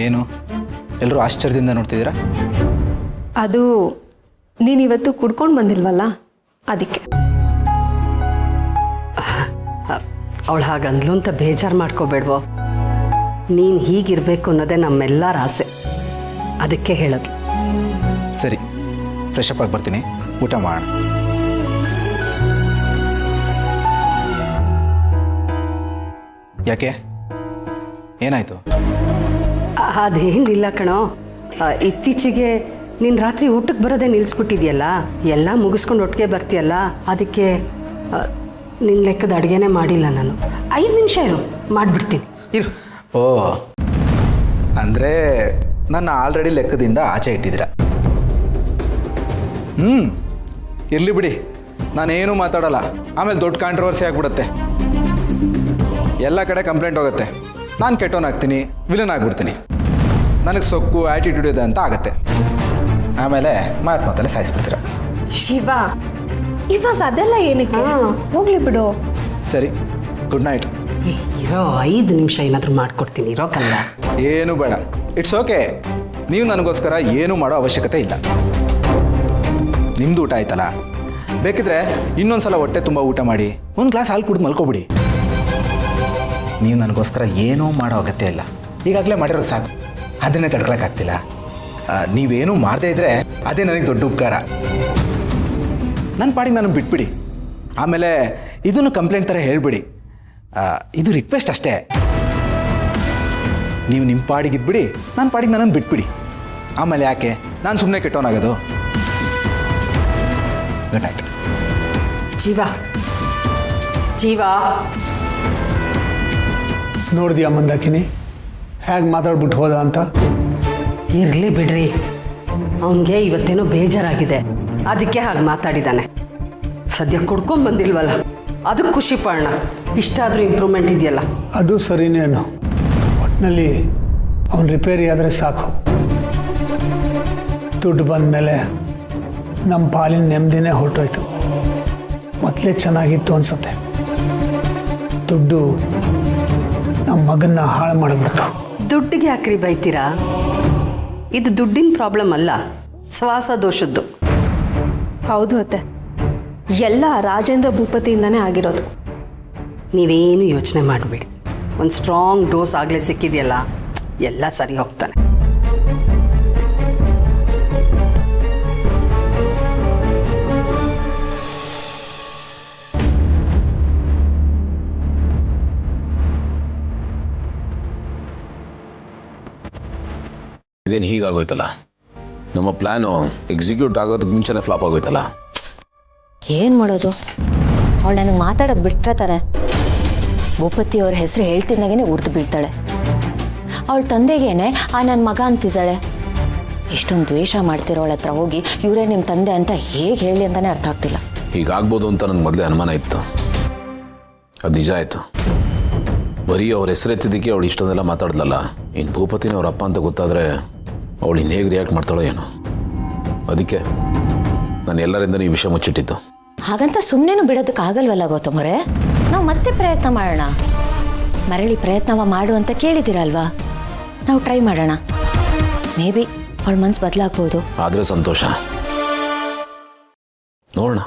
ಏನು ಎಲ್ಲರೂ ಆಶ್ಚರ್ಯದಿಂದ ನೋಡ್ತಿದ್ದೀರಾ? ಅದು ನೀನಿವತ್ತು ಕುಡ್ಕೊಂಡು ಬಂದಿಲ್ವಲ್ಲ ಅದಕ್ಕೆ. ಅವಳು ಹಾಗಂದ್ಲು ಅಂತ ಬೇಜಾರು ಮಾಡ್ಕೋಬೇಡ್ವೋ. ನೀನು ಹೀಗಿರಬೇಕು ಅನ್ನೋದೇ ನಮ್ಮೆಲ್ಲರ ಆಸೆ, ಅದಕ್ಕೆ ಹೇಳೋದು. ಸರಿ, ಫ್ರೆಶ್ ಅಪ್ ಆಗಿ ಬರ್ತೀನಿ, ಊಟ ಮಾಡೋಣ. ಯಾಕೆ, ಏನಾಯಿತು? ಅದೇನಿಲ್ಲ ಕಣೋ, ಇತ್ತೀಚೆಗೆ ನೀನು ರಾತ್ರಿ ಊಟಕ್ಕೆ ಬರೋದೇ ನಿಲ್ಲಿಸ್ಬಿಟ್ಟಿದೆಯಲ್ಲ, ಎಲ್ಲ ಮುಗಿಸ್ಕೊಂಡು ಒಟ್ಟಿಗೆ ಬರ್ತೀಯಲ್ಲ, ಅದಕ್ಕೆ ನಿನ್ನ ಲೆಕ್ಕದ ಅಡುಗೆನೇ ಮಾಡಿಲ್ಲ ನಾನು. 5 ನಿಮಿಷ ಇರು, ಮಾಡಿಬಿಡ್ತೀನಿ ಇರು. ಓ, ಅಂದರೆ ನನ್ನ ಆಲ್ರೆಡಿ ಲೆಕ್ಕದಿಂದ ಆಚೆ ಇಟ್ಟಿದ್ದೀರಾ. ಇರಲಿ ಬಿಡಿ, ನಾನೇನು ಮಾತಾಡೋಲ್ಲ, ಆಮೇಲೆ ದೊಡ್ಡ ಕಾಂಟ್ರವರ್ಸಿ ಆಗಿಬಿಡುತ್ತೆ, ಎಲ್ಲ ಕಡೆ ಕಂಪ್ಲೇಂಟ್ ಹೋಗುತ್ತೆ, ನಾನು ಕೆಟ್ಟೋನಾಗ್ತೀನಿ, ವಿಲನ್ ಆಗಿಬಿಡ್ತೀನಿ, ನನಗೆ ಸೊಕ್ಕು ಆ್ಯಟಿಟ್ಯೂಡ್ ಇದೆ ಅಂತ ಆಗುತ್ತೆ, ಆಮೇಲೆ ಮಾತಲ್ಲೇ ಸಾಯಿಸ್ಬಿಡ್ತೀರ. ಶಿವ, ಇವಾಗ ಅದೆಲ್ಲ ಏನಕ್ಕೆ? ಹೋಗ್ಲಿ ಬಿಡು. ಸರಿ, ಗುಡ್ ನೈಟ್. ಇರೋ 5 ನಿಮಿಷ ಏನಾದರೂ ಮಾಡಿಕೊಡ್ತೀನಿ, ಇರೋ ಕಲ್ಲ. ಏನು ಬೇಡ, ಇಟ್ಸ್ ಓಕೆ. ನೀವು ನನಗೋಸ್ಕರ ಏನೂ ಮಾಡೋ ಅವಶ್ಯಕತೆ ಇಲ್ಲ. ನಿಮ್ಮದು ಊಟ ಆಯ್ತಲ್ಲ, ಬೇಕಿದ್ರೆ ಇನ್ನೊಂದು ಸಲ ಹೊಟ್ಟೆ ತುಂಬ ಊಟ ಮಾಡಿ ಒಂದು ಗ್ಲಾಸ್ ಹಾಲು ಕುಡಿದು ಮಲ್ಕೊಬಿಡಿ. ನೀವು ನನಗೋಸ್ಕರ ಏನೂ ಮಾಡೋ ಅಗತ್ಯ ಇಲ್ಲ, ಈಗಾಗಲೇ ಮಾಡಿರೋದು ಸಾಕು, ಅದನ್ನೇ ತಡ್ಕೊಳಕ್ಕಾಗ್ತಿಲ್ಲ. ನೀವೇನೂ ಮಾಡದೇ ಇದ್ದರೆ ಅದೇ ನನಗೆ ದೊಡ್ಡ ಉಪಕಾರ. ನನ್ನ ಪಾಡಿಗೆ ನಾನು ಬಿಟ್ಬಿಡಿ, ಆಮೇಲೆ ಇದನ್ನು ಕಂಪ್ಲೇಂಟ್ ಥರ ಹೇಳಿಬಿಡಿ. ಇದು ರಿಕ್ವೆಸ್ಟ್ ಅಷ್ಟೇ. ನೀವು ನಿಮ್ಮ ಪಾಡಿಗೆ ಇದ್ಬಿಡಿ, ನನ್ನ ಪಾಡಿಗೆ ನನ್ನನ್ನು ಬಿಟ್ಬಿಡಿ. ಆಮೇಲೆ ಯಾಕೆ ನಾನು ಸುಮ್ಮನೆ ಕೆಟ್ಟವನಾಗೋದು? Good night. ಜೀವ, ಜೀವ, ನೋಡಿದ್ಯಾ ಮಂದಾಕಿನಿ ಹೇಗೆ ಮಾತಾಡ್ಬಿಟ್ಟು ಹೋದ ಅಂತ? ಇರಲಿ ಬಿಡ್ರಿ, ಅವನಿಗೆ ಇವತ್ತೇನೋ ಬೇಜಾರಾಗಿದೆ, ಅದಕ್ಕೆ ಹಾಗೆ ಮಾತಾಡಿದ್ದಾನೆ. ಸದ್ಯ ಕುಡ್ಕೊಂಬಂದಿಲ್ವಲ್ಲ, ಅದಕ್ಕೆ ಖುಷಿ ಪಡೋಣ. ಇಷ್ಟಾದರೂ ಇಂಪ್ರೂವ್ಮೆಂಟ್ ಇದೆಯಲ್ಲ, ಅದು ಸರಿನೇನು. ಒಟ್ಟಿನಲ್ಲಿ ಅವನು ರಿಪೇರಿ ಆದರೆ ಸಾಕು. ದುಡ್ಡು ಬಂದ ಮೇಲೆ ನಮ್ಮ ಪಾಲಿನ ನೆಮ್ಮದಿನೇ ಹೊರಟೋಯ್ತು. ಮೊದಲೇ ಚೆನ್ನಾಗಿತ್ತು ಅನ್ಸುತ್ತೆ, ದುಡ್ಡು ನಮ್ಮ ಮಗನ್ನ ಹಾಳು ಮಾಡಿಬಿಡ್ತು. ದುಡ್ಡಿಗೆ ಯಾಕ್ರಿ ಬೈತೀರಾ? ಇದು ದುಡ್ಡಿನ ಪ್ರಾಬ್ಲಮ್ ಅಲ್ಲ, ಶ್ವಾಸ ದೋಷದ್ದು. ಹೌದು ಅತ್ತೆ, ಎಲ್ಲ ರಾಜೇಂದ್ರ ಭೂಪತಿಯಿಂದನೇ ಆಗಿರೋದು. ನೀವೇನು ಯೋಚನೆ ಮಾಡಬೇಡಿ, ಒಂದು ಸ್ಟ್ರಾಂಗ್ ಡೋಸ್ ಆಗಲೇ ಸಿಕ್ಕಿದೆಯಲ್ಲ, ಎಲ್ಲ ಸರಿ ಹೋಗ್ತಾನೆ. ಇದೇನು ಹೀಗಾಗೋಯ್ತಲ್ಲ, ನಮ್ಮ ಪ್ಲ್ಯಾನು ಎಕ್ಸಿಕ್ಯೂಟ್ ಆಗೋದಕ್ಕೆ ಮುಂಚೆನೇ ಫ್ಲಾಪ್ ಆಗೋಯ್ತಲ್ಲ. ಏನು ಮಾಡೋದು? ಅವಳು ನನಗೆ ಮಾತಾಡೋದು ಬಿಟ್ರೆ ತಾನೆ. ಭೂಪತಿ ಅವ್ರ ಹೆಸರು ಹೇಳ್ತಿದ್ದಾಗೇ ಉರ್ದು ಬೀಳ್ತಾಳೆ. ಅವಳ ತಂದೆಗೇನೆ ನನ್ನ ಮಗ ಅಂತಿದ್ದಾಳೆ. ಇಷ್ಟೊಂದು ದ್ವೇಷ ಮಾಡ್ತಿರೋಳ ಹತ್ರ ಹೋಗಿ ಇವರೇ ನಿಮ್ಮ ತಂದೆ ಅಂತ ಹೇಗೆ ಹೇಳಿ ಅಂತಲೇ ಅರ್ಥ ಆಗ್ತಿಲ್ಲ. ಹೀಗಾಗ್ಬೋದು ಅಂತ ನನಗೆ ಮೊದಲೇ ಅನುಮಾನ ಇತ್ತು, ಅದು ನಿಜ ಆಯಿತು. ಬರೀ ಅವ್ರ ಹೆಸರೆತ್ತಿದ್ದಕ್ಕೆ ಅವಳು ಇಷ್ಟೊಂದೆಲ್ಲ ಮಾತಾಡ್ಲಲ್ಲ. ಇನ್ನು ಭೂಪತಿನ ಅವ್ರ ಅಪ್ಪ ಅಂತ ಗೊತ್ತಾದರೆ ಅವಳು ಇನ್ನು ಹೇಗೆ ರಿಯಾಕ್ಟ್ ಮಾಡ್ತಾಳೋ ಏನೋ. ಅದಕ್ಕೆ ನಾನು ಎಲ್ಲರಿಂದನೂ ಈ ವಿಷಯ ಮುಚ್ಚಿಟ್ಟಿದ್ದು. ಹಾಗಂತ ಸುಮ್ಮನೆ ಬಿಡೋದಕ್ಕಾಗಲ್ವಲ್ಲ ಗೌತಮರೇ, ನಾವು ಮತ್ತೆ ಪ್ರಯತ್ನ ಮಾಡೋಣ. ಮರಳಿ ಪ್ರಯತ್ನ ಮಾಡು ಅಂತ ಕೇಳಿದ್ದೀರಲ್ವಾ, ನಾವು ಟ್ರೈ ಮಾಡೋಣ. ಮೇ ಬಿ ಅವಳ ಮನ್ಸು ಬದಲಾಗ್ಬೋದು. ಆದರೆ ಸಂತೋಷ, ನೋಡೋಣ.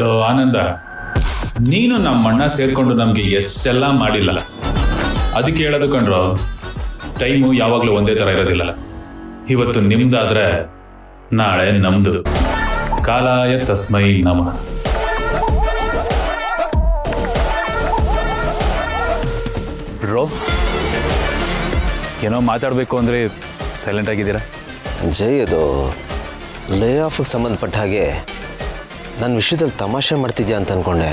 ಲೋ ಆನಂದ, ನೀನು ನಮ್ಮ ಅಣ್ಣ ಸೇರ್ಕೊಂಡು ನಮಗೆ ಎಷ್ಟೆಲ್ಲ ಮಾಡಿಲ್ಲ, ಅದಕ್ಕೆ ಹೇಳೋದು ಕಂಡ್ರು. ಟೈಮು ಯಾವಾಗಲೂ ಒಂದೇ ಥರ ಇರೋದಿಲ್ಲ. ಇವತ್ತು ನಿಮ್ದಾದ್ರೆ ನಾಳೆ ನಮ್ದು. ಕಾಲಾಯ ತಸ್ಮೈ ನಮಃ. ಬ್ರೋ, ಏನೋ ಮಾತಾಡಬೇಕು ಅಂದರೆ ಸೈಲೆಂಟ್ ಆಗಿದ್ದೀರಾ? ಜೈ, ಅದು ಲೇ ಆಫ್ಗೆ ಸಂಬಂಧಪಟ್ಟ ಹಾಗೆ ನನ್ನ ವಿಷಯದಲ್ಲಿ ತಮಾಷೆ ಮಾಡ್ತಿದ್ಯಾ ಅಂತ ಅಂದ್ಕೊಂಡೆ.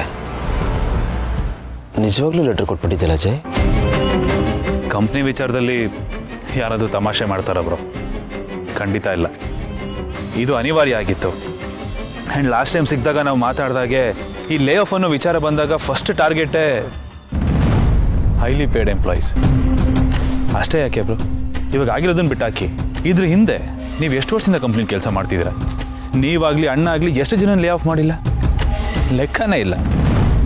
ನಿಜವಾಗ್ಲೂ ಲೆಟರ್ ಕೊಟ್ಬಿಟ್ಟಿದ್ದಿಲ್ಲ ಜೈ? ಕಂಪ್ನಿ ವಿಚಾರದಲ್ಲಿ ಯಾರಾದರೂ ತಮಾಷೆ ಮಾಡ್ತಾರ ಬ್ರೋ? ಖಂಡಿತ ಇಲ್ಲ. ಇದು ಅನಿವಾರ್ಯ ಆಗಿತ್ತು. ಆ್ಯಂಡ್ ಲಾಸ್ಟ್ ಟೈಮ್ ಸಿಕ್ಕಿದಾಗ ನಾವು ಮಾತಾಡಿದಾಗೆ ಈ ಲೇ ಆಫ್ ಅನ್ನೋ ವಿಚಾರ ಬಂದಾಗ ಫಸ್ಟ್ ಟಾರ್ಗೆಟೇ ಹೈಲಿ ಪೇಡ್ ಎಂಪ್ಲಾಯೀಸ್. ಅಷ್ಟೇ ಯಾಕೆ ಬ್ರೋ, ಇವಾಗ ಆಗಿರೋದನ್ನು ಬಿಟ್ಟಾಕಿ ಇದ್ರ ಹಿಂದೆ ನೀವು ಎಷ್ಟು ವರ್ಷದಿಂದ ಕಂಪ್ನಿ ಕೆಲಸ ಮಾಡ್ತಿದ್ದೀರಾ? ನೀವಾಗಲಿ ಅಣ್ಣ ಆಗಲಿ ಎಷ್ಟು ಜನ ಲೇ ಆಫ್ ಮಾಡಿಲ್ಲ? ಲೆಕ್ಕನೇ ಇಲ್ಲ.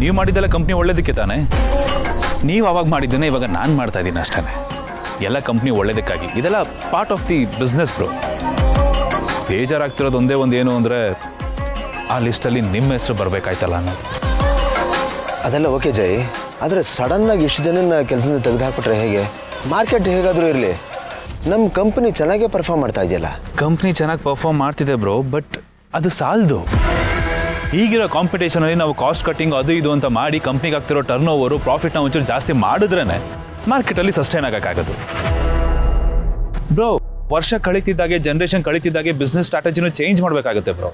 ನೀವು ಮಾಡಿದ್ದೆಲ್ಲ ಕಂಪ್ನಿ ಒಳ್ಳೇದಕ್ಕೆ ತಾನೇ. ನೀವು ಅವಾಗ ಮಾಡಿದ್ದನ್ನೇ ಇವಾಗ ನಾನು ಮಾಡ್ತಾ ಇದ್ದೀನಿ ಅಷ್ಟೇ. ಎಲ್ಲ ಕಂಪ್ನಿ ಒಳ್ಳೇದಕ್ಕಾಗಿ. ಇದೆಲ್ಲ part of the business bro. ಬೇಜಾರಾಗ್ತಿರೋದು ಒಂದೇ ಒಂದು ಏನು ಅಂದರೆ ಆ ಲಿಸ್ಟಲ್ಲಿ ನಿಮ್ಮ ಹೆಸರು ಬರಬೇಕಾಯ್ತಲ್ಲ ಅನ್ನೋದು. ಅದೆಲ್ಲ ಓಕೆ ಜೈ, ಆದರೆ ಸಡನ್ನಾಗಿ ಇಷ್ಟು ಜನನ ಕೆಲಸದಿಂದ ತೆಗೆದು ಹಾಕ್ಬಿಟ್ರೆ ಹೇಗೆ? ಮಾರ್ಕೆಟ್ ಹೇಗಾದರೂ ಇರಲಿ, ನಮ್ಮ ಕಂಪ್ನಿ ಚೆನ್ನಾಗೇ ಪರ್ಫಾರ್ಮ್ ಮಾಡ್ತಾ ಇದೆಯಲ್ಲ. ಕಂಪ್ನಿ ಚೆನ್ನಾಗಿ ಪರ್ಫಾರ್ಮ್ ಮಾಡ್ತಿದೆ ಬ್ರೋ, ಬಟ್ ಅದು ಸಾಲದು. ಈಗಿರೋ ಕಾಂಪಿಟೇಷನಲ್ಲಿ ನಾವು ಕಾಸ್ಟ್ ಕಟ್ಟಿಂಗ್ ಅದು ಇದು ಅಂತ ಮಾಡಿ ಕಂಪ್ನಿಗೆ ಆಗ್ತಿರೋ ಟರ್ನ್ ಓವರು ಪ್ರಾಫಿಟ್ನ ಒಂಚೂರು ಜಾಸ್ತಿ ಮಾಡಿದ್ರೇ ಮಾರ್ಕೆಟಲ್ಲಿ ಸಸ್ಟೈನ್ ಆಗೋಕ್ಕಾಗೋದು ಬ್ರೋ. ವರ್ಷ ಕಳೀತಿದ್ದಾಗೆ, ಜನ್ರೇಷನ್ ಕಳೀತಿದ್ದಾಗೆ ಬಿಸ್ನೆಸ್ ಸ್ಟ್ರಾಟಜಿನೂ ಚೇಂಜ್ ಮಾಡಬೇಕಾಗುತ್ತೆ ಬ್ರೋ.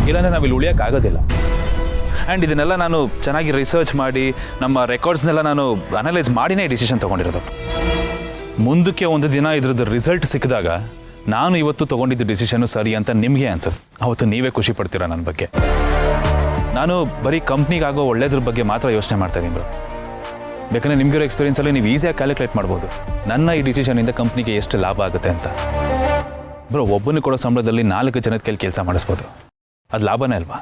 ಇಲ್ಲಾಂದರೆ ನಾವು ಇಲ್ಲಿ ಉಳಿಯೋಕ್ಕಾಗೋದಿಲ್ಲ. ಆ್ಯಂಡ್ ಇದನ್ನೆಲ್ಲ ನಾನು ಚೆನ್ನಾಗಿ ರಿಸರ್ಚ್ ಮಾಡಿ ನಮ್ಮ ರೆಕಾರ್ಡ್ಸ್ನೆಲ್ಲ ನಾನು ಅನಲೈಸ್ ಮಾಡಿನೇ ಡಿಸಿಷನ್ ತೊಗೊಂಡಿರೋದು. ಮುಂದಕ್ಕೆ ಒಂದು ದಿನ ಇದ್ರದ್ದು ರಿಸಲ್ಟ್ ಸಿಕ್ಕಿದಾಗ ನಾನು ಇವತ್ತು ತೊಗೊಂಡಿದ್ದ ಡಿಸಿಷನ್ನು ಸರಿ ಅಂತ ನಿಮಗೆ ಅನ್ಸುತ್ತೆ. ಅವತ್ತು ನೀವೇ ಖುಷಿ ಪಡ್ತೀರಾ ನನ್ನ ಬಗ್ಗೆ. ನಾನು ಬರೀ ಕಂಪ್ನಿಗಾಗೋ ಒಳ್ಳೇದ್ರ ಬಗ್ಗೆ ಮಾತ್ರ ಯೋಚನೆ ಮಾಡ್ತಾ ಇದ್ದೀನಿ ಬ್ರೋ. ಬೇಕಂದರೆ ನಿಮಗಿರೋ ಎಕ್ಸ್ಪೀರಿಯನ್ಸಲ್ಲಿ ನೀವು ಈಸಿಯಾಗಿ ಕ್ಯಾಲ್ಕುಲೇಟ್ ಮಾಡ್ಬೋದು ನನ್ನ ಈ ಡಿಸಿಷನಿಂದ ಕಂಪ್ನಿಗೆ ಎಷ್ಟು ಲಾಭ ಆಗುತ್ತೆ ಅಂತ. ಬ್ರೋ, ಒಬ್ಬನಿಗೆ ಕೊಡೋ ಸಂಬಳದಲ್ಲಿ 4 ಜನದ ಕೈಲಿ ಕೆಲಸ ಮಾಡಿಸ್ಬೋದು. ಅದು ಲಾಭನೇ ಅಲ್ವಾ?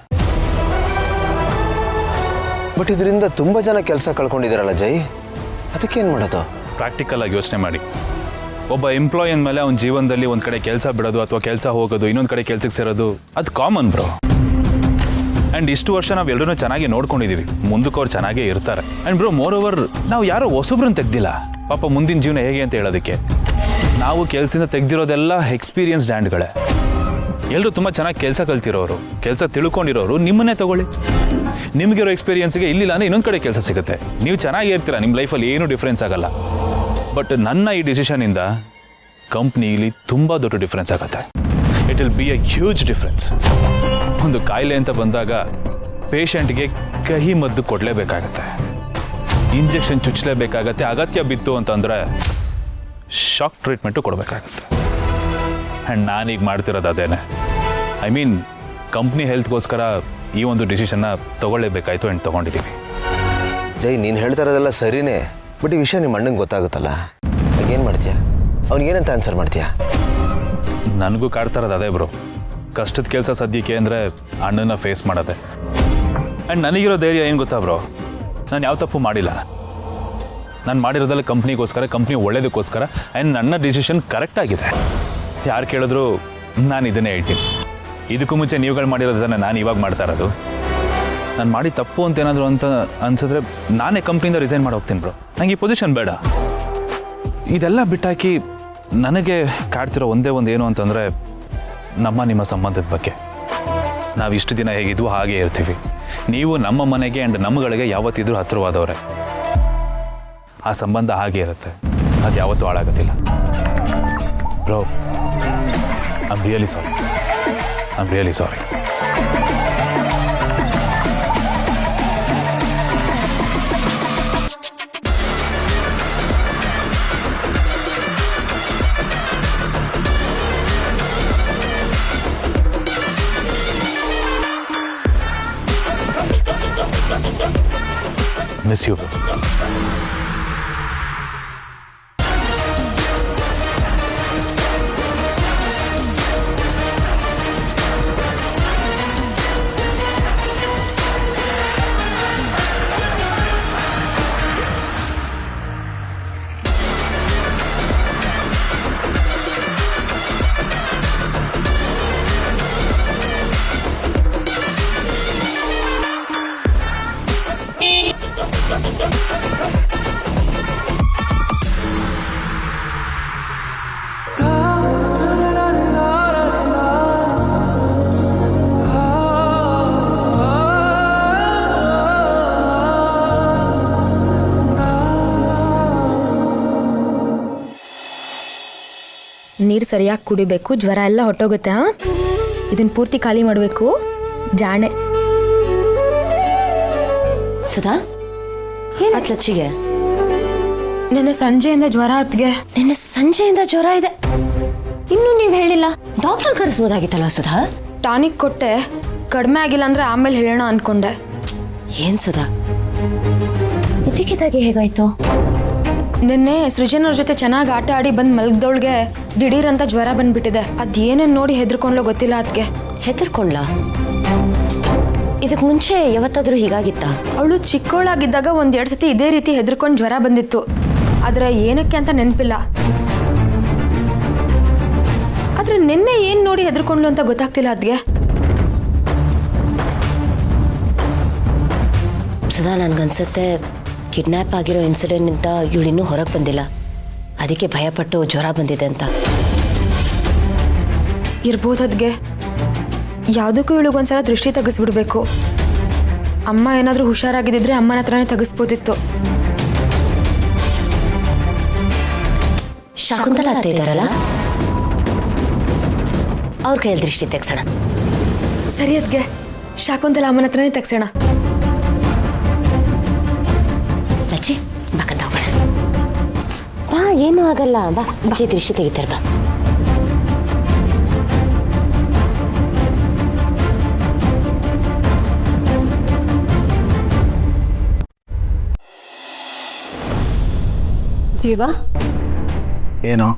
ಬಟ್ ಇದರಿಂದ ತುಂಬ ಜನ ಕೆಲಸ ಕಳ್ಕೊಂಡಿದ್ದಾರಲ್ಲ ಜೈ, ಅದಕ್ಕೇನು ಮಾಡೋದು? ಪ್ರಾಕ್ಟಿಕಲ್ ಆಗಿ ಯೋಚನೆ ಮಾಡಿ. ಒಬ್ಬ ಎಂಪ್ಲಾಯ್ ಅಂದಮೇಲೆ ಅವ್ನ ಜೀವನದಲ್ಲಿ ಒಂದು ಕಡೆ ಕೆಲಸ ಬಿಡೋದು ಅಥವಾ ಕೆಲಸ ಹೋಗೋದು, ಇನ್ನೊಂದು ಕಡೆ ಕೆಲಸಕ್ಕೆ ಸೇರೋದು ಅದು ಕಾಮನ್ ಬ್ರೋ. ಆ್ಯಂಡ್ ಇಷ್ಟು ವರ್ಷ ನಾವು ಎಲ್ಲರೂ ಚೆನ್ನಾಗಿ ನೋಡ್ಕೊಂಡಿದ್ದೀವಿ, ಮುಂದಕ್ಕೆ ಅವ್ರು ಚೆನ್ನಾಗೇ ಇರ್ತಾರೆ. ಆ್ಯಂಡ್ ಬ್ರೋ, ಮೋರ್ ಓವರ್ ನಾವು ಯಾರೋ ಹೊಸಬ್ರನ್ನ ತೆಗ್ದಿಲ್ಲ ಪಾಪ ಮುಂದಿನ ಜೀವನ ಹೇಗೆ ಅಂತ ಹೇಳೋದಕ್ಕೆ. ನಾವು ಕೆಲಸದಿಂದ ತೆಗ್ದಿರೋದೆಲ್ಲ ಎಕ್ಸ್ಪೀರಿಯನ್ಸ್ಡ್ ಹ್ಯಾಂಡ್ಗಳೇ. ಎಲ್ಲರೂ ತುಂಬ ಚೆನ್ನಾಗಿ ಕೆಲಸ ಕಲ್ತಿರೋರು, ಕೆಲಸ ತಿಳ್ಕೊಂಡಿರೋರು. ನಿಮ್ಮನ್ನೇ ತಗೊಳ್ಳಿ, ನಿಮಗಿರೋ ಎಕ್ಸ್ಪೀರಿಯನ್ಸ್ಗೆ ಇಲ್ಲಿಲ್ಲ ಅಂದರೆ ಇನ್ನೊಂದು ಕಡೆ ಕೆಲಸ ಸಿಗುತ್ತೆ. ನೀವು ಚೆನ್ನಾಗಿ ಇರ್ತೀರ, ನಿಮ್ಮ ಲೈಫಲ್ಲಿ ಏನೂ ಡಿಫ್ರೆನ್ಸ್ ಆಗಲ್ಲ. ಬಟ್ ನನ್ನ ಈ ಡಿಸಿಷನಿಂದ ಕಂಪ್ನಿಲಿ ತುಂಬ ದೊಡ್ಡ ಡಿಫ್ರೆನ್ಸ್ ಆಗುತ್ತೆ. It will be A huge difference. ಒಂದು ಕಾಯಿಲೆ ಅಂತ ಬಂದಾಗ ಪೇಷಂಟ್ಗೆ ಕಹಿ ಮದ್ದು ಕೊಡಲೇಬೇಕಾಗತ್ತೆ, ಇಂಜೆಕ್ಷನ್ ಚುಚ್ಚಲೇಬೇಕಾಗತ್ತೆ. ಅಗತ್ಯ ಬಿತ್ತು ಅಂತಂದರೆ ಶಾಕ್ ಟ್ರೀಟ್ಮೆಂಟು ಕೊಡಬೇಕಾಗತ್ತೆ. ಆ್ಯಂಡ್ ನಾನೀಗ ಮಾಡ್ತಿರೋದು ಅದೇನೆ. ಐ ಮೀನ್ ಕಂಪ್ನಿ ಹೆಲ್ತ್ಗೋಸ್ಕರ ಈ ಒಂದು ಡಿಸಿಷನ್ನ ತೊಗೊಳ್ಳೇಬೇಕಾಯ್ತು ಆ್ಯಂಡ್ ತೊಗೊಂಡಿದ್ದೀವಿ. ಜೈ, ನೀನು ಹೇಳ್ತಾ ಇರೋದೆಲ್ಲ ಸರಿನೇ, ಬಟ್ ಈ ವಿಷಯ ನಿಮ್ಮ ಅಣ್ಣಂಗೆ ಗೊತ್ತಾಗುತ್ತಲ್ಲ, ಏನು ಮಾಡ್ತೀಯಾ? ಅವ್ನಿಗೇನಂತ ಆನ್ಸರ್ ಮಾಡ್ತೀಯಾ? ನನಗೂ ಕಾಡ್ತಾ ಇರೋದು ಅದೇ ಬ್ರೋ. ಕಷ್ಟದ ಕೆಲಸ ಸದ್ಯಕ್ಕೆ ಅಂದರೆ ಅಣ್ಣನ ಫೇಸ್ ಮಾಡೋದೆ. ಆ್ಯಂಡ್ ನನಗಿರೋ ಧೈರ್ಯ ಏನು ಗೊತ್ತಾ ಬ್ರೋ, ನಾನು ಯಾವ ತಪ್ಪು ಮಾಡಿಲ್ಲ. ನಾನು ಮಾಡಿರೋದಲ್ಲ ಕಂಪ್ನಿಗೋಸ್ಕರ, ಕಂಪ್ನಿ ಒಳ್ಳೇದಕ್ಕೋಸ್ಕರ. ಆ್ಯಂಡ್ ನನ್ನ ಡಿಸಿಷನ್ ಕರೆಕ್ಟಾಗಿದೆ. ಯಾರು ಕೇಳಿದ್ರು ನಾನು ಇದನ್ನೇ ಹೇಳ್ತೀನಿ. ಇದಕ್ಕೂ ಮುಂಚೆ ನೀವುಗಳು ಮಾಡಿರೋದನ್ನು ನಾನು ಇವಾಗ ಮಾಡ್ತಾ ಇರೋದು. ನಾನು ಮಾಡಿ ತಪ್ಪು ಅಂತ ಏನಾದರೂ ಅಂತ ಅನ್ಸಿದ್ರೆ ನಾನೇ ಕಂಪ್ನಿಯಿಂದ ರಿಸೈನ್ ಮಾಡಿ ಹೋಗ್ತೀನಿ ಬ್ರೋ. ನನಗೆ ಈ ಪೊಸಿಷನ್ ಬೇಡ. ಇದೆಲ್ಲ ಬಿಟ್ಟಾಕಿ ನನಗೆ ಕಾಡ್ತಿರೋ ಒಂದೇ ಒಂದು ಏನು ಅಂತಂದರೆ ನಿಮ್ಮ ಸಂಬಂಧದ ಬಗ್ಗೆ. ನಾವು ಇಷ್ಟು ದಿನ ಹೇಗಿದ್ವು ಹಾಗೆ ಇರ್ತೀವಿ. ನೀವು ನಮ್ಮ ಮನೆಗೆ ಆ್ಯಂಡ್ ನಮ್ಮಗಳಿಗೆ ಯಾವತ್ತಿದ್ರೂ ಹತ್ತಿರವಾದವ್ರೆ. ಆ ಸಂಬಂಧ ಹಾಗೆ ಇರುತ್ತೆ, ಅದು ಯಾವತ್ತೂ ಹಾಳಾಗೋದಿಲ್ಲ bro. I am really sorry. I am really sorry. Miss you. ನೀರು ಸರಿಯಾಗಿ ಕುಡಿಬೇಕು, ಜ್ವರ ಎಲ್ಲ ಹೊಟ್ಟೋಗುತ್ತೆ. ಹಾಂ, ಇದನ್ನು ಪೂರ್ತಿ ಖಾಲಿ ಮಾಡಬೇಕು. ಜಾಣೆ ಸುಧಾ, ಏನಾಯ್ತು ಲಚ್ಚಿಗೆ? ನೆನ್ನೆ ಸಂಜೆಯಿಂದ ಜ್ವರ ಹತ್ಗೆ. ನಿನ್ನೆ ಸಂಜೆಯಿಂದ ಜ್ವರ ಇದೆ, ಇನ್ನೂ ನೀವು ಹೇಳಿಲ್ಲ. ಡಾಕ್ಟರ್ ಕರೆಸ್ಬೋದಾಗಿತ್ತಲ್ವ ಸುಧಾ? ಟಾನಿಕ್ ಕೊಟ್ಟೆ, ಕಡಿಮೆ ಆಗಿಲ್ಲ ಅಂದರೆ ಆಮೇಲೆ ಹೇಳೋಣ ಅಂದ್ಕೊಂಡೆ. ಏನು ಸುಧಾ, ಇದಕ್ಕಿದ್ದಾಗೆ ಹೇಗಾಯ್ತು? ನಿನ್ನೆ ಸೃಜನ್ ಅವ್ರ ಜೊತೆ ಚೆನ್ನಾಗಿ ಆಟ ಆಡಿ ಬಂದು ಮಲಗ್ದವಳಿಗೆ ದಿಢೀರ್ ಅಂತ ಜ್ವರ ಬಂದ್ಬಿಟ್ಟಿದೆ. ಅದೇನೇನು ನೋಡಿ ಹೆದರ್ಕೊಂಡ್ಲೋ ಗೊತ್ತಿಲ್ಲ ಅದಕ್ಕೆ. ಹೆದರ್ಕೊಂಡ್ಲಾ? ಇದಕ್ಕೆ ಮುಂಚೆ ಯಾವತ್ತಾದ್ರೂ ಹೀಗಾಗಿತ್ತಾ? ಅವಳು ಚಿಕ್ಕವಳಾಗಿದ್ದಾಗ 1-2 ಸತಿ ಇದೇ ರೀತಿ ಹೆದರ್ಕೊಂಡು ಜ್ವರ ಬಂದಿತ್ತು. ಆದರೆ ಏನಕ್ಕೆ ಅಂತ ನೆನಪಿಲ್ಲ. ಆದರೆ ನಿನ್ನೆ ಏನು ನೋಡಿ ಹೆದರ್ಕೊಂಡ್ಲು ಅಂತ ಗೊತ್ತಾಗ್ತಿಲ್ಲ ಅದಕ್ಕೆ. ಸುಧಾ, ನನಗನ್ಸುತ್ತೆ ಕಿಡ್ನ್ಯಾಪ್ ಆಗಿರೋ ಇನ್ಸಿಡೆಂಟ್ನಿಂದ ಇವಳಿನ್ನೂ ಹೊರಗೆ ಬಂದಿಲ್ಲ, ಅದಕ್ಕೆ ಭಯಪಟ್ಟು ಜ್ವರ ಬಂದಿದೆ ಅಂತ. ಇರ್ಬೋದು ಅದ್ಗೆ. ಯಾವುದಕ್ಕೂ ಇವಳಿಗೊಂದ್ಸಲ ದೃಷ್ಟಿ ತೆಗೆಸ್ಬಿಡ್ಬೇಕು. ಅಮ್ಮ ಏನಾದರೂ ಹುಷಾರಾಗಿದ್ದಿದ್ರೆ ಅಮ್ಮನ ಹತ್ರನೇ ತೆಗೆಸ್ಬೋದಿತ್ತು. ಶಕುಂತಲ ಅತ್ತೆ ಇದ್ದಾರಲ್ಲ, ಅವ್ರ ಕೈಯಲ್ಲಿ ದೃಷ್ಟಿ ತೆಗ್ಸೋಣ. ಸರಿ ಅದ್ಗೆ, ಶಾಕುಂತಲ ಅಮ್ಮನ ಹತ್ರನೇ ತೆಗ್ಸೋಣ. ಲಚ್ಚಿ ಬಕ್ಕಂತ ಹೋಗೋಣ. ಬಾ, ಏನೂ ಆಗಲ್ಲ. ಬಾ ಬಚ್ಚಿ ದೃಷ್ಟಿ ತೆಗಿತಾರೆ. ಬಾ. ಜೀವ, ಏನೋ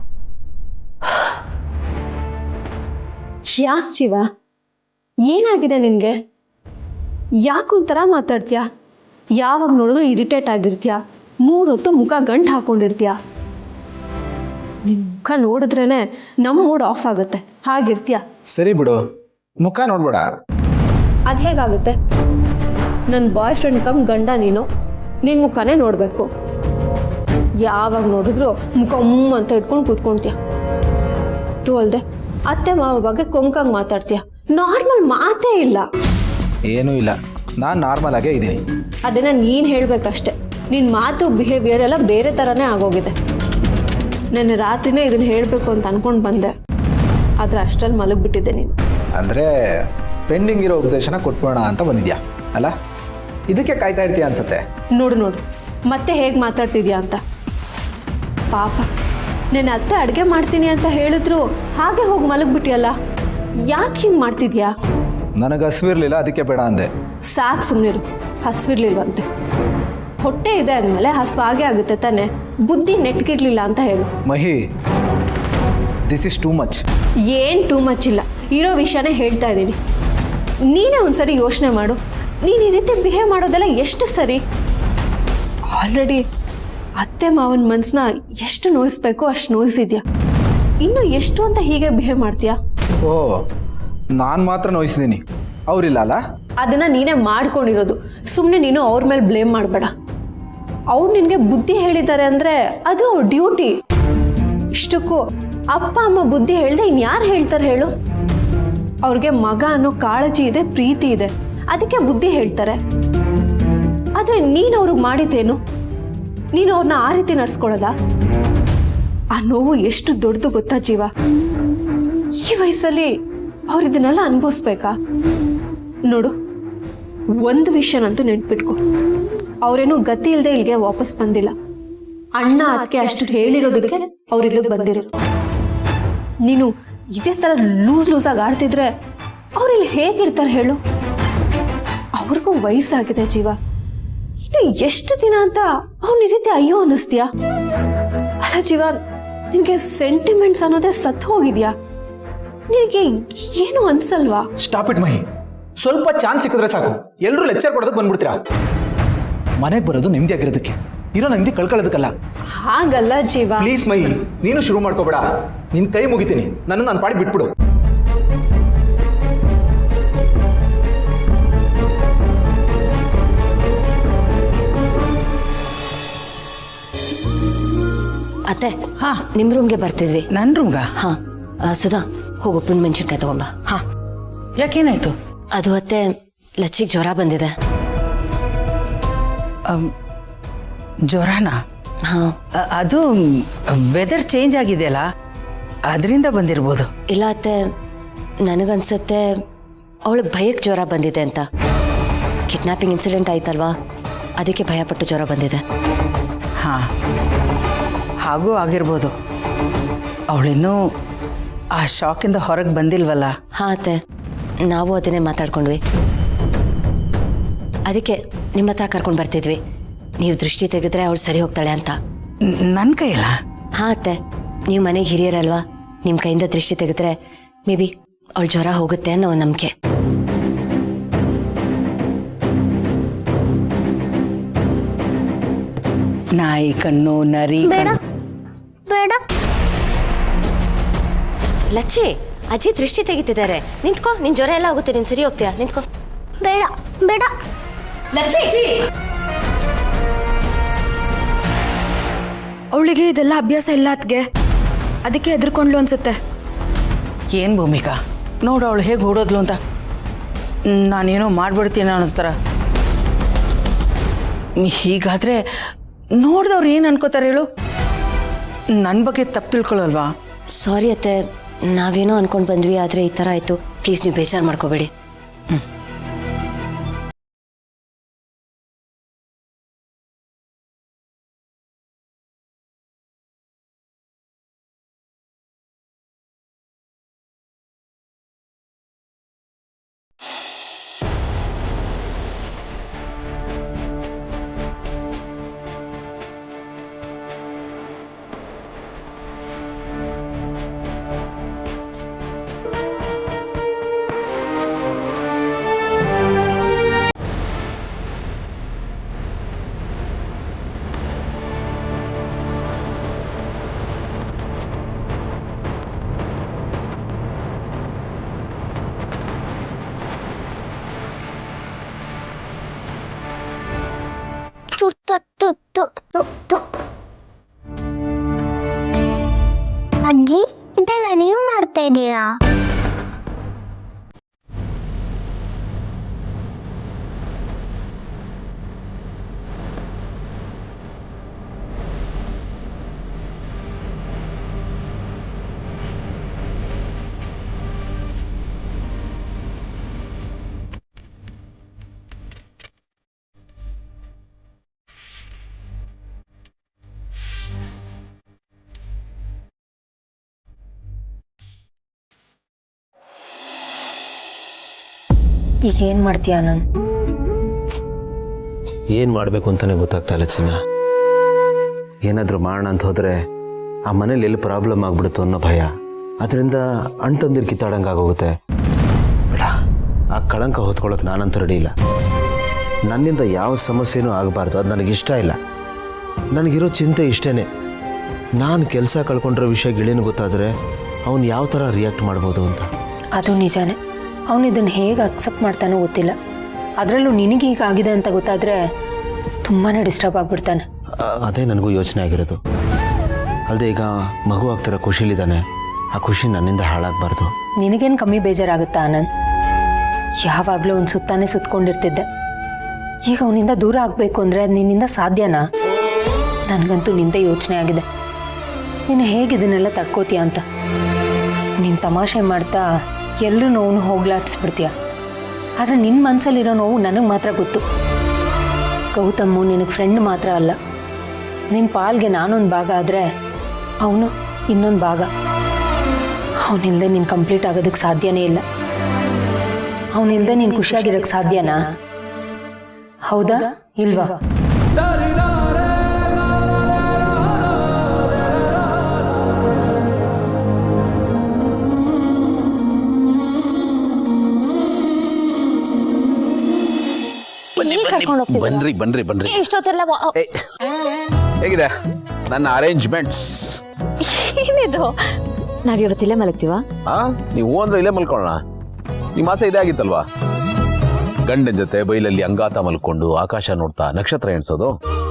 ಯಾಕೆ ಜೀವ, ಏನಾಗಿದೆ ನಿನಗೆ? ಯಾಕೊಂಥರ ಮಾತಾಡ್ತೀಯಾ? ಯಾವಾಗ ನೋಡಿದ್ರು ಇರಿಟೇಟ್ ಆಗಿರ್ತೀಯ. 3 ಹೊತ್ತು ಮುಖ ಗಂಟು ಹಾಕೊಂಡಿರ್ತೀಯ. ನಿನ್ನ ಮುಖ ನೋಡಿದ್ರೇ ನಮ್ಮ ಮೂಡ್ ಆಫ್ ಆಗುತ್ತೆ. ಹಾಗಿರ್ತೀಯ. ಸರಿ ಬಿಡು, ಮುಖ ನೋಡ್ಬೇಡ. ಅದು ಹೇಗಾಗುತ್ತೆ? ನನ್ನ ಬಾಯ್ ಫ್ರೆಂಡ್ ಕಮ್ ಗಂಡ ನೀನು, ನಿನ್ನ ಮುಖನೇ ನೋಡಬೇಕು. ಯಾವಾಗ ನೋಡಿದ್ರು ಮುಖ ಅಂತ ಇಟ್ಕೊಂಡು ಕೂತ್ಕೊಳ್ತೀಯ. ತು ಅಲ್ದೆ ಅತ್ತೆ ಮಾವ ಬಗ್ಗೆ ಕೊಂಕಂಗೆ ಮಾತಾಡ್ತೀಯ. ನಾರ್ಮಲ್ ಮಾತೇ ಇಲ್ಲ. ಏನೂ ಇಲ್ಲ, ನಾನು ನಾರ್ಮಲ್ ಆಗೇ ಇದ್ದೀನಿ. ಅದನ್ನು ನೀನು ಹೇಳಬೇಕಷ್ಟೆ. ನಿನ್ನ ಮಾತು ಬಿಹೇವಿಯರ್ ಎಲ್ಲ ಬೇರೆ ಥರನೇ ಆಗೋಗಿದೆ. ನನ್ನ ರಾತ್ರಿನೇ ಇದನ್ನು ಹೇಳಬೇಕು ಅಂತ ಅಂದ್ಕೊಂಡು ಬಂದೆ, ಆದರೆ ಅಷ್ಟರಲ್ಲಿ ಮಲಗಿಬಿಟ್ಟಿದ್ದೆ ನೀನು. ಅಂದರೆ ಪೆಂಡಿಂಗ್ ಇರೋ ಉಪದೇಶನ ಕೊಟ್ಬೋಣ ಅಂತ ಬಂದಿದ್ಯಾ ಅಲ್ಲ? ಇದಕ್ಕೆ ಕಾಯ್ತಾ ಇರ್ತೀಯ ಅನ್ಸುತ್ತೆ. ನೋಡು ನೋಡು ಮತ್ತೆ ಹೇಗೆ ಮಾತಾಡ್ತಿದ್ಯಾ ಅಂತ. ಪಾಪ, ನನ್ನ ಅತ್ತೆ ಅಡುಗೆ ಮಾಡ್ತೀನಿ ಅಂತ ಹೇಳಿದ್ರು ಹಾಗೆ ಹೋಗಿ ಮಲಗಿಬಿಟ್ಟಿಯಲ್ಲ. ಯಾಕೆ ಹಿಂಗೆ ಮಾಡ್ತಿದ್ಯಾ? ನನಗೆ ಹಸಿವಿರಲಿಲ್ಲ, ಅದಕ್ಕೆ ಬೇಡ ಅಂದೆ. ಸಾಕು, ಸುಮ್ಮನಿರು. ಹಸಿವಿರ್ಲಿಲ್ವಂತೆ. ಹೊಟ್ಟೆ ಇದೆ ಅಂದಮೇಲೆ ಹಸುವಾಗೇ ಆಗುತ್ತೆ ತಾನೆ. ಬುದ್ಧಿ ನೆಟ್ಗಿರ್ಲಿಲ್ಲ ಅಂತ ಹೇಳು. ಮಹಿ, ದಿಸ್ ಇಸ್ ಟೂ ಮಚ್. ಏನು ಟೂ ಮಚ್ ಇಲ್ಲ, ಇರೋ ವಿಷಯನೇ ಹೇಳ್ತಾ ಇದ್ದೀನಿ. ನೀನೇ ಒಂದ್ಸರಿ ಯೋಚನೆ ಮಾಡು. ನೀನು ಈ ರೀತಿ ಬಿಹೇವ್ ಮಾಡೋದೆಲ್ಲ ಎಷ್ಟು ಸರಿ? ಆಲ್ರೆಡಿ ಅತ್ತೆ ಮಾವನ ಮನಸ್ಸನ್ನ ಎಷ್ಟು ನೋಯಿಸ್ಬೇಕೋ ಅಷ್ಟು ನೋಯಿಸಿದ್ಯಾ. ಇನ್ನು ಎಷ್ಟು ಅಂತ ಹೀಗೆ ಬಿಹೇವ್ ಮಾಡ್ತೀಯಾ? ಓ, ನಾನು ಮಾತ್ರ ನೋಯಿಸಿದ್ದೀನಿ, ಅವರಿಲ್ಲ ಅಲ್ಲ? ಅದನ್ನು ನೀನೇ ಮಾಡ್ಕೊಂಡಿರೋದು. ಸುಮ್ಮನೆ ನೀನು ಅವ್ರ ಮೇಲೆ ಬ್ಲೇಮ್ ಮಾಡಬೇಡ. ಅವ್ರು ನಿನಗೆ ಬುದ್ಧಿ ಹೇಳಿದ್ದಾರೆ ಅಂದರೆ ಅದು ಅವ್ರ ಡ್ಯೂಟಿ. ಇಷ್ಟಕ್ಕೂ ಅಪ್ಪ ಅಮ್ಮ ಬುದ್ಧಿ ಹೇಳ್ದೆ ಇನ್ಯಾರು ಹೇಳ್ತಾರೆ ಹೇಳು? ಅವ್ರಿಗೆ ಮಗ ಅನ್ನೋ ಕಾಳಜಿ ಇದೆ, ಪ್ರೀತಿ ಇದೆ, ಅದಕ್ಕೆ ಬುದ್ಧಿ ಹೇಳ್ತಾರೆ. ಆದರೆ ನೀನು ಅವ್ರಿಗೆ ಮಾಡಿದ್ದೇನು? ನೀನು ಅವ್ರನ್ನ ಆ ರೀತಿ ನಡ್ಸ್ಕೊಳ್ಳೋದ? ಆ ನೋವು ಎಷ್ಟು ದೊಡ್ಡದು ಗೊತ್ತಾ ಜೀವ? ಈ ವಯಸ್ಸಲ್ಲಿ ಅವ್ರು ಇದನ್ನೆಲ್ಲ ಅನುಭವಿಸ್ಬೇಕಾ? ನೋಡು, ಒಂದು ವಿಷಯನಂತೂ ನೆನ್ಪಿಟ್ಕೊ, ಅವರೇನು ಗತಿ ಇಲ್ಲದೆ ಇಲ್ಲಿಗೆ ವಾಪಸ್ ಬಂದಿಲ್ಲ. ಅಣ್ಣ ಅದಕ್ಕೆ ಅಷ್ಟು ಹೇಳಿರೋದಕ್ಕೆ ಅವ್ರು ಇಲ್ಲಿಗೆ ಬಂದಿರೋದು. ನೀನು ಇದೇ ಥರ ಲೂಸಾಗಿ ಆಡ್ತಿದ್ರೆ ಅವ್ರಿಲ್ಲಿ ಹೇಗಿರ್ತಾರೆ ಹೇಳು? ಅವ್ರಿಗೂ ವಯಸ್ಸಾಗಿದೆ ಜೀವ. ಇನ್ನು ಎಷ್ಟು ದಿನ ಅಂತ ಅವ್ನ ಈ ರೀತಿ ಅಯ್ಯೋ ಅನ್ನಿಸ್ತೀಯಾ? ಅಲ್ಲ ಜೀವ, ನಿನಗೆ ಸೆಂಟಿಮೆಂಟ್ಸ್ ಅನ್ನೋದೇ ಸತ್ತು ಹೋಗಿದ್ಯಾ? ನಿನಗೆ ಏನು ಅನ್ಸಲ್ವಾ? ಸ್ಟಾಪ್ ಇಟ್ ಮಹಿ. ಸ್ವಲ್ಪ ಚಾನ್ಸ್ ಸಿಕ್ಕಿದ್ರೆ ಸಾಕು, ಎಲ್ಲರೂ ಲೆಕ್ಚರ್ ಕೊಡೋದಕ್ಕೆ ಬಂದ್ಬಿಡ್ತೀರಾ. ಮನೆಗೆ ಬರೋದು ನೆಮ್ಮದಿ ಆಗಿರೋದಕ್ಕೆ, ಇರೋ ನೆಮ್ಮದಿ ಕಳ್ಕೊಳ್ಳೋದಕ್ಕಲ್ಲ. ಹಾಗಲ್ಲ ಜೀವ. ಪ್ಲೀಸ್ ಮಹಿ, ನೀನು ಶುರು ಮಾಡ್ಕೋಬೇಡ. ನಿನ್ನ ಕೈ ಮುಗಿತೀನಿ, ನಾನು ಪಾಡಿ ಬಿಟ್ಬಿಡು. ಅತ್ತೆ, ನಿಮ್ಮ ರೂಮ್ಗೆ ಬರ್ತಿದ್ವಿ. ನನ್ನ ರೂಮ್ಗ? ಹಾಂ. ಸುಧಾ, ಹೋಗು ಉಪ್ಪಿನ ಮೆಣಸಿನ್ಕಾಯಿ ತಗೊಂಬ. ಹಾಂ. ಯಾಕೇನಾಯ್ತು? ಅದು ಅತ್ತೆ, ಲಚ್ಚಿಗೆ ಜ್ವರ ಬಂದಿದೆ. ಜ್ವರನ? ಹಾಂ. ಅದು ವೆದರ್ ಚೇಂಜ್ ಆಗಿದೆಯಲ್ಲ, ಅದರಿಂದ ಬಂದಿರ್ಬೋದು. ಇಲ್ಲ ಅತ್ತೆ, ನನಗನ್ಸುತ್ತೆ ಅವಳಿಗೆ ಭಯಕ್ಕೆ ಜ್ವರ ಬಂದಿದೆ ಅಂತ. ಕಿಡ್ನಾಪಿಂಗ್ ಇನ್ಸಿಡೆಂಟ್ ಆಯ್ತಲ್ವಾ, ಅದಕ್ಕೆ ಭಯಪಟ್ಟು ಜ್ವರ ಬಂದಿದೆ. ಹಾಂ, ಹಾಗೂ ಆಗಿರ್ಬೋದು. ಅವಳಿನ್ನೂ ಆ ಶಾಕಿಂದ ಹೊರಗೆ ಬಂದಿಲ್ವಲ್ಲ. ಹಾಂ ಅತ್ತೆ, ನಾವು ಅದನ್ನೇ ಮಾತಾಡ್ಕೊಂಡ್ವಿ. ಅದಕ್ಕೆ ನಿಮ್ಮ ಹತ್ರ ಕರ್ಕೊಂಡು ಬರ್ತಿದ್ವಿ. ನೀವು ದೃಷ್ಟಿ ತೆಗೆದ್ರೆ ಅವಳು ಸರಿ ಹೋಗ್ತಾಳೆ ಅಂತ. ನನ್ನ ಕೈಯಲ್ಲ? ಹಾಂ ಅತ್ತೆ, ನೀವು ಮನೆಗೆ ಹಿರಿಯರಲ್ವಾ, ನಿಮ್ಮ ಕೈಯಿಂದ ದೃಷ್ಟಿ ತೆಗೆದ್ರೆ ಮೇ ಬಿ ಅವಳ ಜ್ವರ ಹೋಗುತ್ತೆ ಅನ್ನೋ ಒಂದು ನಂಬಿಕೆ. ನಾಯಿ ಕಣ್ಣು, ನರಿ ಕಣ್ಣು. ಬೇಡ. ಲಚ್ಚಿ, ಅಜ್ಜಿ ದೃಷ್ಟಿ ತೆಗಿತಿದ್ದಾರೆ. ನಿಂತ್ಕೋ, ನಿನ್ ಜ್ವರ ಎಲ್ಲ ಹೋಗುತ್ತೆ, ನೀನು ಸರಿ ಹೋಗ್ತೀಯಾ? ನಿಂತ್ಕೋ. ಬೇಡ ಬೇಡ. ಲಚ್ಚಿ, ಅವಳಿಗೆ ಇದೆಲ್ಲ ಅಭ್ಯಾಸ ಇಲ್ಲ ಅತ್ಗೆ, ಅದಕ್ಕೆ ಹೆದರ್ಕೊಂಡ್ಲು ಅನ್ಸುತ್ತೆ. ಏನು ಭೂಮಿಕಾ, ನೋಡು ಅವಳು ಹೇಗೆ ಓಡೋದ್ಲು ಅಂತ. ನಾನೇನೋ ಮಾಡ್ಬಿಡ್ತೀನಿ ಅನ್ನೋ ಥರ. ಹೀಗಾದರೆ ನೋಡಿದವ್ರು ಏನು ಅನ್ಕೋತಾರೆ ಹೇಳು? ನನ್ನ ಬಗ್ಗೆ ತಪ್ಪು ತಿಳ್ಕೊಳ್ಳಲ್ವಾ? ಸಾರಿ ಅತ್ತೆ, ನಾವೇನೋ ಅನ್ಕೊಂಡು ಬಂದ್ವಿ, ಆದರೆ ಈ ಥರ ಆಯಿತು. ಪ್ಲೀಸ್ ನೀವು ಬೇಜಾರು ಮಾಡ್ಕೋಬೇಡಿ. ಅಜ್ಜಿ, ಇದೆಲ್ಲ ನೀವು ಮಾಡ್ತಾ ಇದ್ದೀರಾ? ಈಗ ಏನು ಮಾಡ್ತೀಯ ಆನಂದ್? ಏನು ಮಾಡಬೇಕು ಅಂತಲೇ ಗೊತ್ತಾಗ್ತಾ ಇಲ್ಲ ಚಿನ್ನ. ಏನಾದರೂ ಮಾಡೋಣ ಅಂತ ಹೋದರೆ ಆ ಮನೇಲಿ ಎಲ್ಲಿ ಪ್ರಾಬ್ಲಮ್ ಆಗ್ಬಿಡುತ್ತೋ ಅನ್ನೋ ಭಯ. ಅದರಿಂದ ಅಣ್ಣ ತಂದಿರು ಕಿತ್ತಾಡಂಗೆ ಆಗೋಗುತ್ತೆ. ಬೇಡ, ಆ ಕಳಂಕ ಹೊತ್ಕೊಳ್ಳೋಕೆ ನಾನಂತೂ ರೆಡಿ ಇಲ್ಲ. ನನ್ನಿಂದ ಯಾವ ಸಮಸ್ಯೆನೂ ಆಗಬಾರ್ದು, ಅದು ನನಗಿಷ್ಟ ಇಲ್ಲ. ನನಗಿರೋ ಚಿಂತೆ ಇಷ್ಟೇ. ನಾನು ಕೆಲಸ ಕಳ್ಕೊಂಡಿರೋ ವಿಷಯ ಗಿಳಿನೂ ಗೊತ್ತಾದರೆ ಅವನು ಯಾವ ಥರ ರಿಯಾಕ್ಟ್ ಮಾಡ್ಬೋದು ಅಂತ. ಅದು ನಿಜಾನೇ. ಅವನು ಇದನ್ನು ಹೇಗೆ ಅಕ್ಸೆಪ್ಟ್ ಮಾಡ್ತಾನೋ ಗೊತ್ತಿಲ್ಲ. ಅದರಲ್ಲೂ ನಿನಗೆ ಈಗ ಆಗಿದೆ ಅಂತ ಗೊತ್ತಾದರೆ ತುಂಬಾ ಡಿಸ್ಟರ್ಬ್ ಆಗಿಬಿಡ್ತಾನೆ. ಅದೇ ನನಗೂ ಯೋಚನೆ ಆಗಿರೋದು. ಅಲ್ಲದೆ ಈಗ ಮಗು ಆಗ್ತಿರೋ ಖುಷಿಲಿದ್ದಾನೆ, ಆ ಖುಷಿ ನನ್ನಿಂದ ಹಾಳಾಗಬಾರ್ದು. ನಿನಗೇನು ಕಮ್ಮಿ ಬೇಜಾರಾಗುತ್ತಾ ಆನಂದ್? ಯಾವಾಗಲೂ ಒಂದು ಸುತ್ತಾನೆ ಸುತ್ಕೊಂಡಿರ್ತಿದ್ದೆ. ಈಗ ಅವನಿಂದ ದೂರ ಆಗಬೇಕು ಅಂದರೆ ಅದು ನಿನ್ನಿಂದ ಸಾಧ್ಯನಾ? ನನಗಂತೂ ನಿಂದ ಯೋಚನೆ ಆಗಿದೆ, ನೀನು ಹೇಗೆ ಇದನ್ನೆಲ್ಲ ತಡ್ಕೋತೀಯ ಅಂತ. ನೀನು ತಮಾಷೆ ಮಾಡ್ತಾ ಎಲ್ಲರೂ ನೋವು ಹೋಗ್ಲಾಡಿಸ್ಬಿಡ್ತೀಯ. ಆದರೆ ನಿನ್ನ ಮನಸ್ಸಲ್ಲಿರೋ ನೋವು ನನಗೆ ಮಾತ್ರ ಗೊತ್ತು. ಗೌತಮ್ಮು ನಿನಗೆ ಫ್ರೆಂಡ್ ಮಾತ್ರ ಅಲ್ಲ, ನಿನ್ನ ಪಾಲ್ಗೆ ನಾನೊಂದು ಭಾಗ ಆದರೆ ಅವನು ಇನ್ನೊಂದು ಭಾಗ. ಅವನಿಲ್ಲದೆ ನೀನು ಕಂಪ್ಲೀಟ್ ಆಗೋದಕ್ಕೆ ಸಾಧ್ಯನೇ ಇಲ್ಲ. ಅವನಿಲ್ಲದೆ ನೀನು ಖುಷಿಯಾಗಿರೋಕ್ಕೆ ಸಾಧ್ಯನಾ? ಹೌದಾ ಇಲ್ವಾ? ಬನ್ರಿ ಬನ್ರಿ ಬನ್ರಿ. ಇಷ್ಟೊತ್ತೆಲ್ಲ ಹೇಗಿದೆ ನನ್ನ ಅರೇಂಜ್ಮೆಂಟ್ಸ್? ಏನಿದು? ನಾವಿವತ್ತಿಲ್ಲೇ ಮಲಗ್ತೀವಾ? ನೀವು ಅಂದ್ರೆ ಇಲ್ಲೇ ಮಲ್ಕೊಳ್ಳೋಣ. ನಿಮ್ಮ ಆಸೆ ಇದೇ ಆಗಿತ್ತಲ್ವಾ? ಗಂಡನ ಜೊತೆ ಬೈಲಲ್ಲಿ ಅಂಗಾತ ಮಲ್ಕೊಂಡು ಆಕಾಶ ನೋಡ್ತಾ ನಕ್ಷತ್ರ ಎಣಿಸೋದು.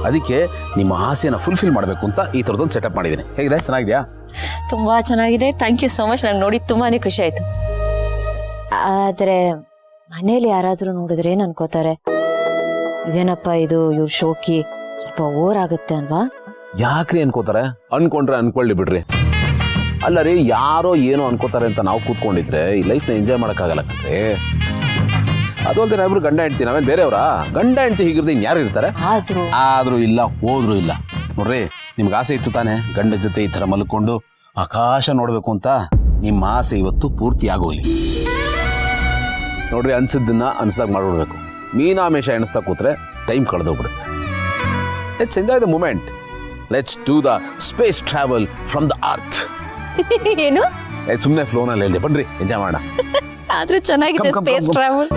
ಅದಕ್ಕೆ ನಿಮ್ಮ ಆಸೆನ ಫುಲ್ಫಿಲ್ ಮಾಡಬೇಕು ಅಂತ ಈ ಥರದೊಂದು ಸೆಟಪ್ ಮಾಡಿದ್ದೀನಿ. ಹೇಗಿದೆ? ಚೆನ್ನಾಗಿದೆಯಾ? ತುಂಬಾ ಚೆನ್ನಾಗಿದೆ. Thank you so much. ನಂಗೆ ನೋಡಿ ತುಂಬಾನೇ ಖುಷಿ ಆಯ್ತು. ಆದರೆ ಮನೇಲಿ ಯಾರಾದರೂ ನೋಡಿದ್ರೆ ಏನು ಅನ್ಕೋತಾರೆ? ಇದೇನಪ್ಪ ಇದು, ಇವ್ರ ಶೋಕಿ ಸ್ವಲ್ಪ ಓವರ್ ಆಗುತ್ತೆ ಅಲ್ವಾ? ಯಾಕ್ರಿ ಅನ್ಕೋತಾರೆ? ಅನ್ಕೊಂಡ್ರೆ ಅನ್ಕೊಳ್ಳಿ ಬಿಡ್ರಿ. ಅಲ್ಲ ರೀ, ಯಾರೋ ಏನೋ ಅನ್ಕೋತಾರೆ ಅಂತ ನಾವು ಕೂತ್ಕೊಂಡಿದ್ರೆ ಈ ಲೈಫ್ನ ಎಂಜಾಯ್ ಮಾಡೋಕ್ಕಾಗಲ್ಲ ಕಣ್ರಿ. ಅದು ಅಲ್ಲದೆ ನಾವಿಬ್ರು ಗಂಡ ಹೆಂಡ್ತಿ, ನಾವೇನು ಬೇರೆಯವರ? ಗಂಡ ಹೆಂಡ್ತಿ ಹೀಗಿರ್ದೆ ಇನ್ನು ಯಾರು ಇರ್ತಾರೆ? ಆದ್ರೂ ಇಲ್ಲ, ಹೋದ್ರೂ ಇಲ್ಲ. ನೋಡ್ರಿ, ನಿಮ್ಗೆ ಆಸೆ ಇತ್ತು ತಾನೆ ಗಂಡ ಜೊತೆ ಈ ಥರ ಮಲ್ಕೊಂಡು ಆಕಾಶ ನೋಡಬೇಕು ಅಂತ. ನಿಮ್ಮ ಆಸೆ ಇವತ್ತು ಪೂರ್ತಿ ಆಗೋಗ್ಲಿ. ನೋಡ್ರಿ, ಅನ್ಸಿದ್ದನ್ನ ಅನ್ಸ್ದಾಗ ಮಾಡ್ಬಿಡ್ಬೇಕು. ಮೀನಾಮೇಷ ಎಣಿಸ್ತಾ ಕೂತ್ರೆ ಟೈಮ್ ಕಳೆದೋಗ್ಬಿಡುತ್ತೆ. It's enjoy the moment. Let's do the space travel from the earth. ಏನು ಸುಮ್ಮನೆ ಫ್ಲೋನಲ್ಲಿ ಹೇಳಿದೆ, ಬನ್ರಿ ಎಂಜಾಯ್ ಮಾಡೋಣ. ಆದ್ರೂ ಚೆನ್ನಾಗಿದೆ Come, come, space come, come. Travel.